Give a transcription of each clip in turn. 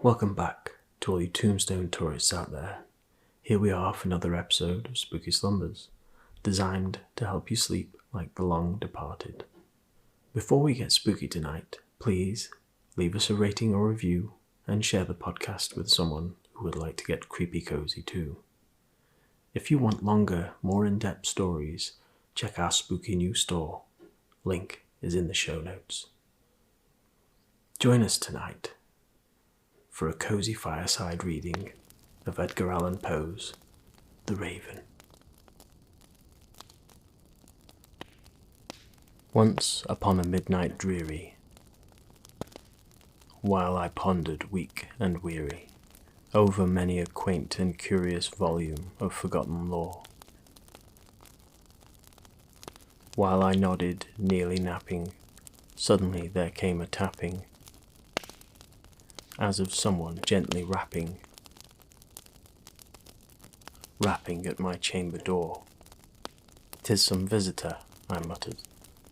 Welcome back to all you tombstone tourists out there. Here we are for another episode of Spooky Slumbers, designed to help you sleep like the long departed. Before we get spooky tonight, please leave us a rating or review and share the podcast with someone who would like to get creepy cozy too. If you want longer, more in-depth stories, check our spooky new store. Link is in the show notes. Join us tonight for a cozy fireside reading of Edgar Allan Poe's The Raven. Once upon a midnight dreary, while I pondered weak and weary over many a quaint and curious volume of forgotten lore, while I nodded, nearly napping, suddenly there came a tapping, as of someone gently rapping at my chamber door. "'Tis some visitor," I muttered,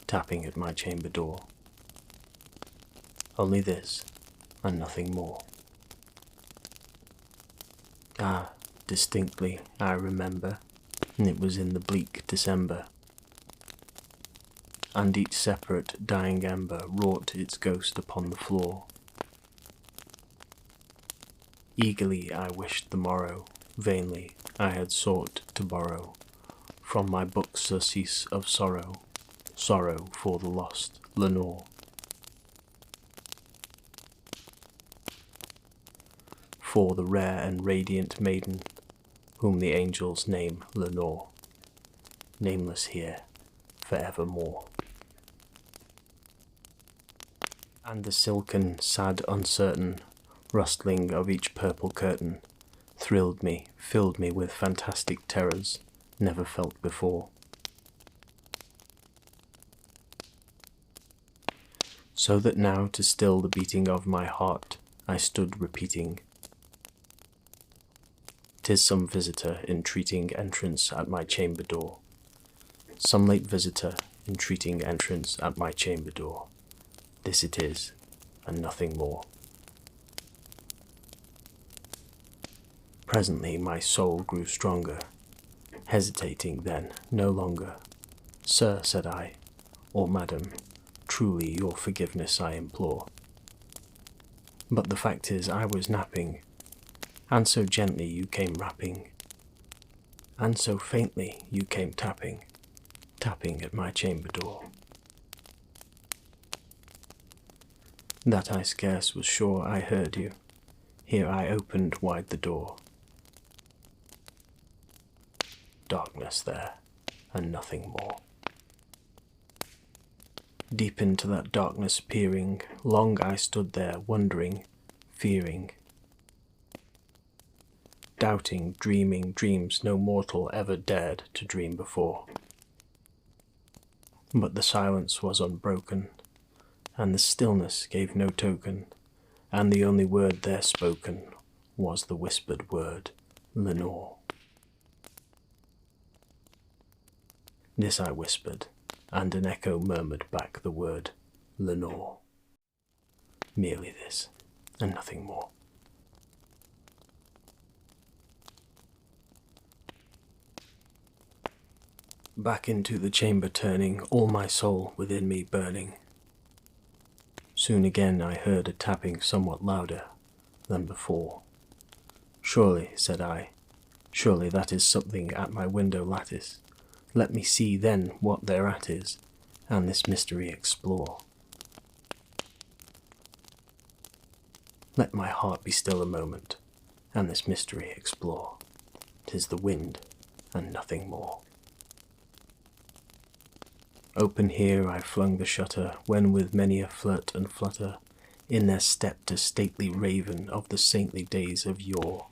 tapping at my chamber door. Only this, and nothing more. Ah, distinctly I remember, and it was in the bleak December, and each separate dying ember wrought its ghost upon the floor. Eagerly I wished the morrow, vainly I had sought to borrow from my book surcease of sorrow, sorrow for the lost Lenore. For the rare and radiant maiden, whom the angels name Lenore, nameless here forevermore. And the silken, sad, uncertain rustling of each purple curtain thrilled me, filled me with fantastic terrors never felt before. So that now, to still the beating of my heart, I stood repeating, "'Tis some visitor entreating entrance at my chamber door. Some late visitor entreating entrance at my chamber door. This it is, and nothing more." Presently my soul grew stronger, hesitating then no longer. "Sir," said I, "or madam, truly your forgiveness I implore. But the fact is I was napping, and so gently you came rapping, and so faintly you came tapping at my chamber door, that I scarce was sure I heard you. Here I opened wide the door. Darkness there, and nothing more. Deep into that darkness peering, long I stood there wondering, fearing, doubting, dreaming dreams no mortal ever dared to dream before. But the silence was unbroken, and the stillness gave no token, and the only word there spoken was the whispered word, Lenore. This I whispered, and an echo murmured back the word, Lenore. Merely this, and nothing more. Back into the chamber turning, all my soul within me burning. Soon again I heard a tapping somewhat louder than before. "Surely," said I, "surely that is something at my window lattice. Let me see then what thereat is, and this mystery explore. Let my heart be still a moment, and this mystery explore. 'Tis the wind, and nothing more." Open here I flung the shutter, when with many a flirt and flutter, in there stepped a stately raven of the saintly days of yore.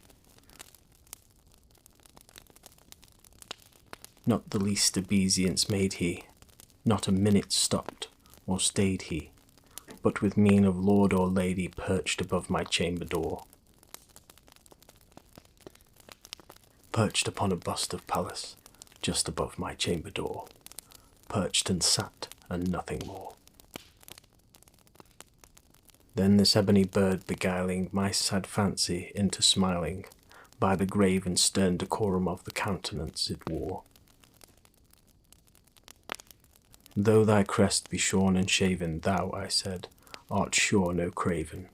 Not the least obeisance made he, not a minute stopped or stayed he, but with mien of lord or lady perched above my chamber door. Perched upon a bust of Pallas, just above my chamber door. Perched and sat, and nothing more. Then this ebony bird beguiling my sad fancy into smiling, by the grave and stern decorum of the countenance it wore. Though thy crest be shorn and shaven, thou, I said, art sure no craven,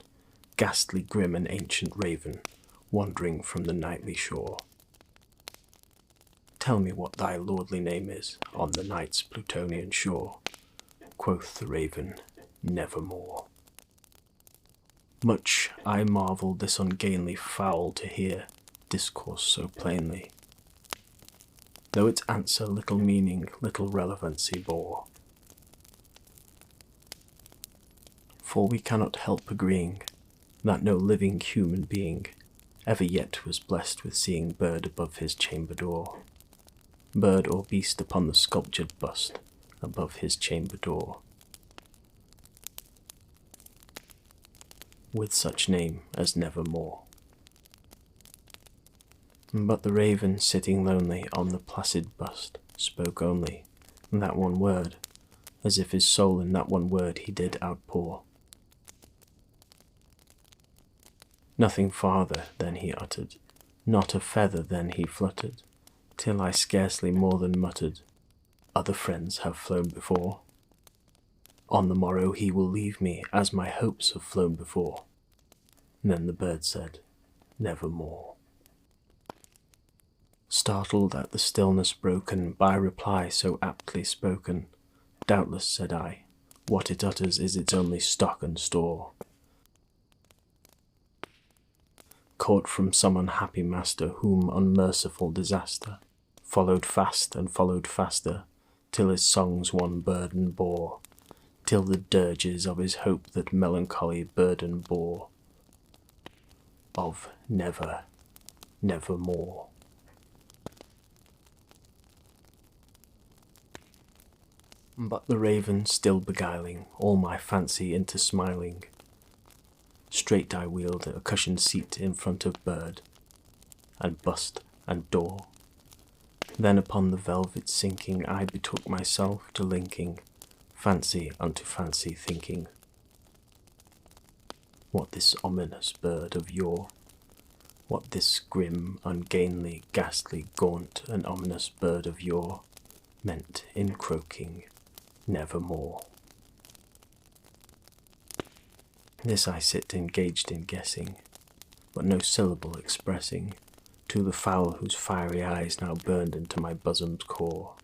ghastly grim and ancient raven, wandering from the nightly shore. Tell me what thy lordly name is on the night's Plutonian shore. Quoth the raven, nevermore. Much I marvelled this ungainly fowl to hear discourse so plainly, though its answer little meaning, little relevancy bore. For we cannot help agreeing that no living human being ever yet was blessed with seeing bird above his chamber door, bird or beast upon the sculptured bust above his chamber door, with such name as nevermore. But the raven, sitting lonely on the placid bust, spoke only that one word, as if his soul in that one word he did outpour. Nothing farther then he uttered, not a feather then he fluttered, till I scarcely more than muttered, other friends have flown before. On the morrow he will leave me as my hopes have flown before. Then the bird said, nevermore. Startled at the stillness broken by reply so aptly spoken, doubtless, said I, what it utters is its only stock and store. Caught from some unhappy master whom unmerciful disaster followed fast and followed faster, till his songs one burden bore, till the dirges of his hope that melancholy burden bore, of never, nevermore. But the raven still beguiling all my fancy into smiling, straight I wheeled a cushioned seat in front of bird, and bust and door. Then upon the velvet sinking I betook myself to linking fancy unto fancy thinking. What this ominous bird of yore, what this grim, ungainly, ghastly, gaunt and ominous bird of yore meant in croaking nevermore. This I sit engaged in guessing, but no syllable expressing, to the fowl whose fiery eyes now burned into my bosom's core.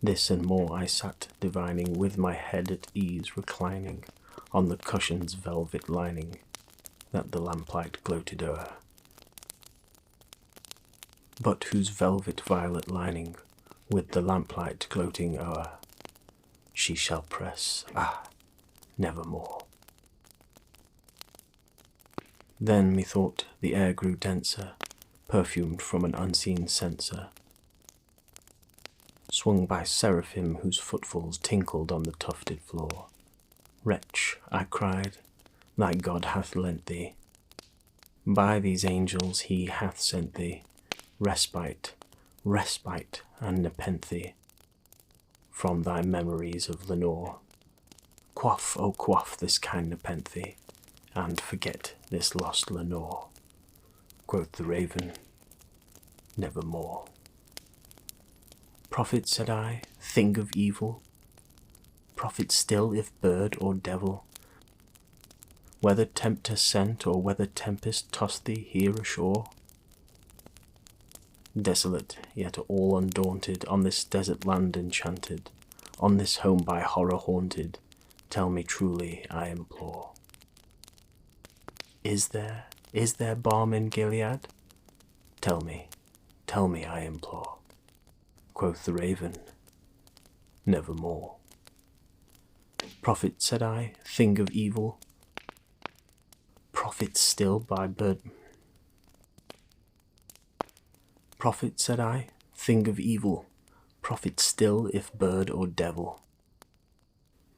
This and more I sat divining, with my head at ease reclining on the cushion's velvet lining, that the lamplight gloated o'er, but whose velvet violet lining, with the lamplight gloating o'er, she shall press, nevermore. Then methought the air grew denser, perfumed from an unseen censer, swung by seraphim whose footfalls tinkled on the tufted floor. Wretch, I cried, thy God hath lent thee, by these angels he hath sent thee, respite, respite and nepenthe, from thy memories of Lenore. Quaff, oh quaff this kind nepenthe, and forget this lost Lenore. Quoth the raven, nevermore. Prophet, said I, thing of evil, prophet still if bird or devil, whether tempter sent or whether tempest tossed thee here ashore. Desolate, yet all undaunted, on this desert land enchanted, on this home by horror haunted, tell me truly, I implore. Is there balm in Gilead? Tell me, I implore. Quoth the raven, nevermore. Prophet, said I, thing of evil, prophet still by bird. Prophet, said I, thing of evil, prophet still if bird or devil.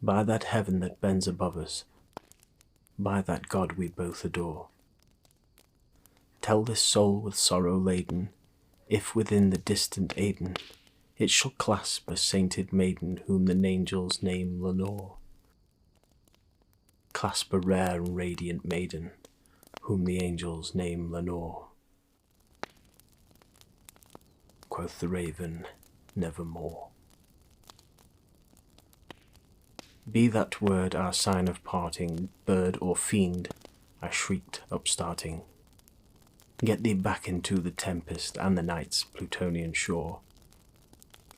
By that heaven that bends above us, by that God we both adore, tell this soul with sorrow laden, if within the distant Aidenn it shall clasp a sainted maiden whom the angels name Lenore. clasp a rare and radiant maiden, whom the angels name Lenore. Quoth the raven, nevermore. Be that word our sign of parting, bird or fiend, I shrieked, upstarting. Get thee back into the tempest and the night's Plutonian shore.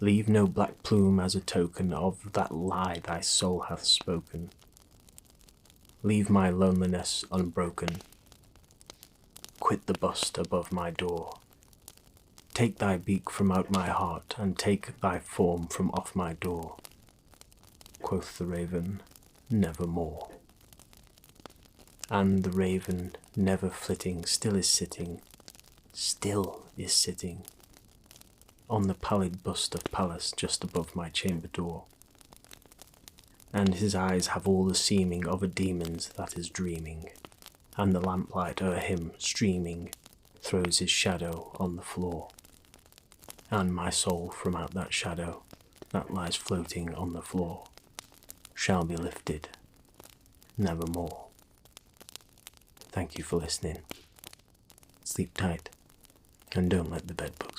Leave no black plume as a token of that lie thy soul hath spoken. Leave my loneliness unbroken. Quit the bust above my door. Take thy beak from out my heart, and take thy form from off my door. Quoth the raven, nevermore. And the raven, never flitting, still is sitting, on the pallid bust of Pallas just above my chamber door. And his eyes have all the seeming of a demon's that is dreaming, and the lamplight o'er him streaming throws his shadow on the floor. And my soul from out that shadow that lies floating on the floor shall be lifted nevermore. Thank you for listening. Sleep tight, and don't let the bed bug